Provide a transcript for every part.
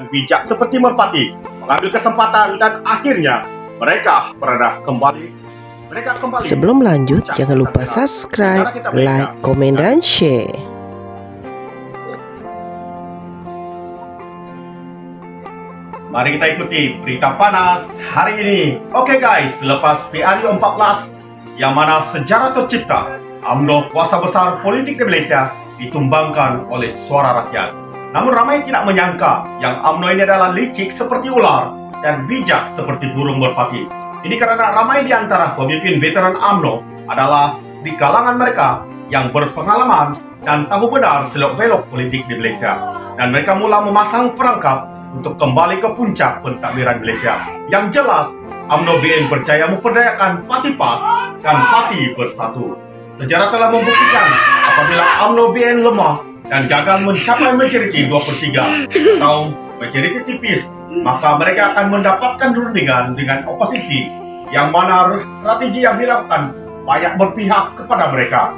bijak seperti merpati, mengambil kesempatan dan akhirnya mereka berada kembali. Sebelum lanjut, jangan lupa subscribe, like, komen, dan share. Mari kita ikuti berita panas hari ini. Oke guys, selepas PRU 14 yang mana sejarah tercipta, UMNO kuasa besar politik di Malaysia ditumbangkan oleh suara rakyat. Namun ramai tidak menyangka yang UMNO ini adalah licik seperti ular dan bijak seperti burung merpati. Ini karena ramai di antara pemimpin veteran UMNO adalah di kalangan mereka yang berpengalaman dan tahu benar selok-belok politik di Malaysia. Dan mereka mula memasang perangkap untuk kembali ke puncak pentadbiran Malaysia. Yang jelas, UMNO BN berjaya memperdayakan Parti PAS dan Parti Bersatu. Sejarah telah membuktikan apabila UMNO BN lemah dan gagal mencapai majoriti 2/3 atau majoriti tipis, maka mereka akan mendapatkan rundingan dengan oposisi yang mana strategi yang dilakukan banyak berpihak kepada mereka.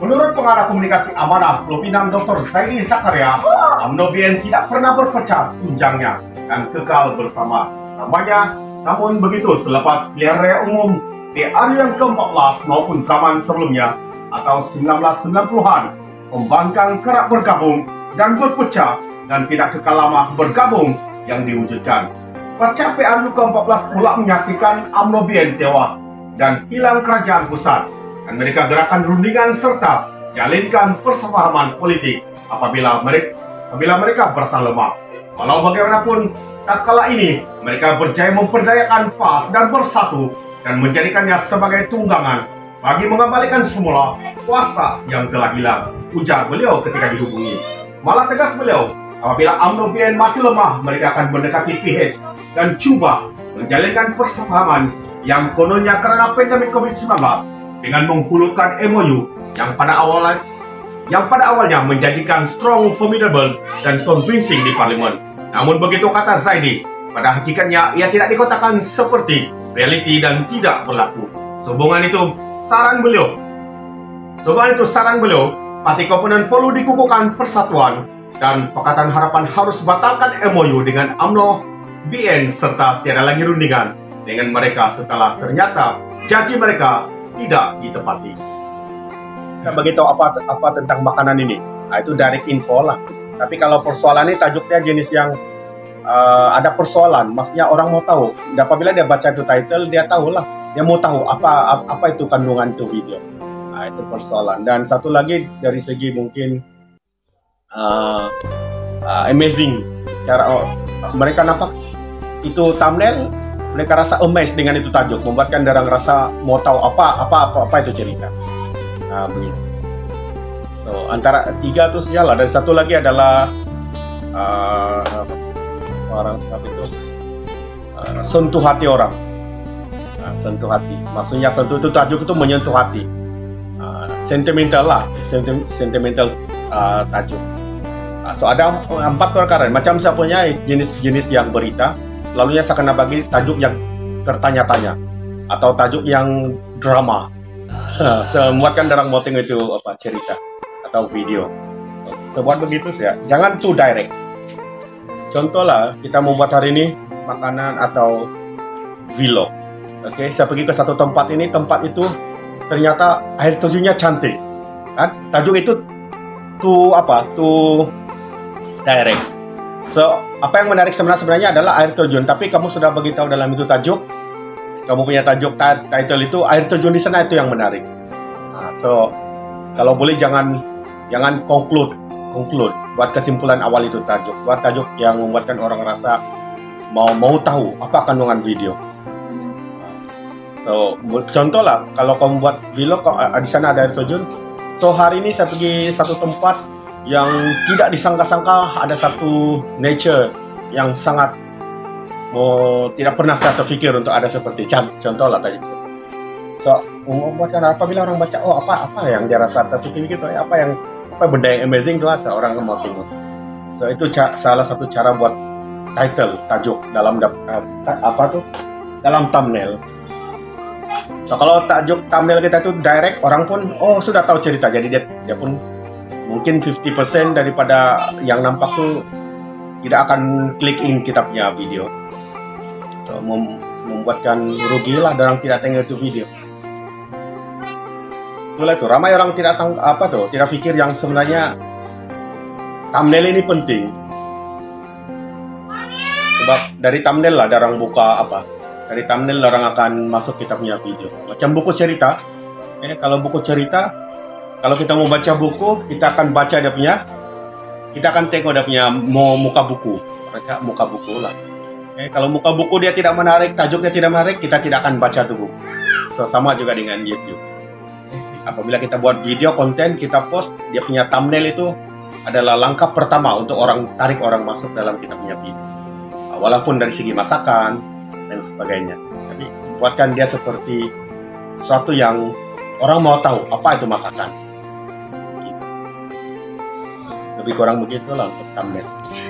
Menurut pengarah komunikasi amanah Pulau Pinang Dr. Zaidi Zakaria, UMNO BN tidak pernah berpecah tunjangnya dan kekal bersama namanya. Namun begitu selepas pilihan raya umum PRU yang ke-14 maupun zaman sebelumnya atau 1990-an, pembangkang kerap bergabung dan berpecah dan tidak kekal lama bergabung yang diwujudkan. Pasca PRU ke-14 pula menyaksikan UMNO BN tewas dan hilang kerajaan pusat, dan mereka gerakan rundingan serta jalinkan persefahaman politik apabila mereka berasa lemah. Walau bagaimanapun, tak kala ini mereka berjaya memperdayakan PAS dan Bersatu dan menjadikannya sebagai tunggangan bagi mengembalikan semula kuasa yang telah hilang, ujar beliau ketika dihubungi. Malah tegas beliau, apabila UMNO BN masih lemah, mereka akan mendekati PH dan coba menjalinkan persefahaman yang kononnya karena pandemi COVID-19 dengan menghulurkan MOU yang pada awalnya menjadikan strong, formidable, dan convincing di parlimen. Namun begitu kata Zaidi, pada hakikatnya ia tidak dikotakan seperti reality dan tidak berlaku. Sehubungan itu saran beliau, parti komponen perlu dikukuhkan persatuan dan Pakatan Harapan harus batalkan MOU dengan UMNO BN serta tiada lagi rundingan dengan mereka setelah ternyata janji mereka tidak ditepati. Kita beritahu apa tentang makanan ini. Nah, itu direct info lah. Tapi kalau persoalan ini tajuknya jenis yang ada persoalan, maksudnya orang mau tahu. Dan apabila dia baca itu title, dia tahu lah. Dia mau tahu apa itu kandungan itu video. Nah, itu persoalan. Dan satu lagi dari segi mungkin amazing cara mereka nampak itu thumbnail, mereka rasa amazed dengan itu tajuk, membuatkan orang rasa mau tahu apa itu cerita. Nah, begitu. So, antara tiga itu sajalah, dan satu lagi adalah orang apa itu sentuh hati orang. Nah, sentuh hati, maksudnya sentuh itu tajuk itu menyentuh hati. Sentimental lah, sentimental tajuk. So ada 4 perkara, macam saya punya jenis-jenis yang berita, selalunya saya kena bagi tajuk yang tertanya-tanya atau tajuk yang drama. Membuatkan orang mau tengok itu apa cerita atau video. Sebuat begitu ya, jangan too direct. Contohlah kita membuat hari ini makanan atau vlog. Oke, saya pergi ke satu tempat ini, tempat itu ternyata air terjunnya cantik. Kan? Tajuk itu tuh direct. So, apa yang menarik sebenarnya adalah air terjun, tapi kamu sudah beritahu dalam itu tajuk, kamu punya tajuk title itu air terjun di sana, itu yang menarik. Nah, so, kalau boleh jangan conclude, buat kesimpulan awal itu tajuk, buat tajuk yang membuatkan orang rasa mau tahu apa kandungan video. So, contoh lah, kalau kamu buat vlog di sana ada air terjun. So, hari ini saya pergi satu tempat yang tidak disangka-sangka, ada satu nature yang sangat tidak pernah saya terfikir untuk ada seperti contoh lah tadi. So, membuatkan apabila orang baca, apa yang dia rasa terfikir gitu, apa benda yang amazing itu lah orang mau tengok. So, itu salah satu cara buat title, tajuk dalam dalam thumbnail. So, kalau tajuk thumbnail kita itu direct, orang pun sudah tahu cerita, jadi dia pun mungkin 50% daripada yang nampak tuh tidak akan klik in kita punya video. So, membuatkan rugi lah orang tidak tengok itu video. Itulah itu, ramai orang tidak tidak pikir yang sebenarnya thumbnail ini penting. Sebab dari thumbnail lah orang buka dari thumbnail orang akan masuk kita punya video. Macam buku cerita. Kalau buku cerita, kalau kita mau baca buku, kita akan baca dia punya, kita akan tengok dia punya muka buku. Muka buku lah. Kalau muka buku dia tidak menarik, tajuknya tidak menarik, kita tidak akan baca tuh buku. So, sama juga dengan YouTube. Apabila kita buat video konten, kita post, dia punya thumbnail itu adalah langkah pertama untuk tarik orang masuk dalam kita punya video. Walaupun dari segi masakan dan sebagainya. Tapi buatkan dia seperti sesuatu yang orang mau tahu apa itu masakan. Lebih kurang begitulah untuk thumbnail.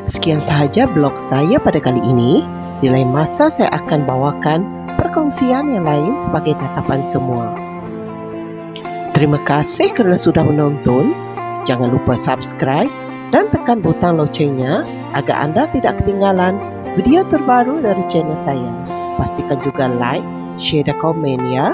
Sekian sahaja blog saya pada kali ini. Di lain masa saya akan bawakan perkongsian yang lain sebagai tatapan semua. Terima kasih kerana sudah menonton. Jangan lupa subscribe dan tekan butang loncengnya agar anda tidak ketinggalan video terbaru dari channel saya. Pastikan juga like, share dan komen ya.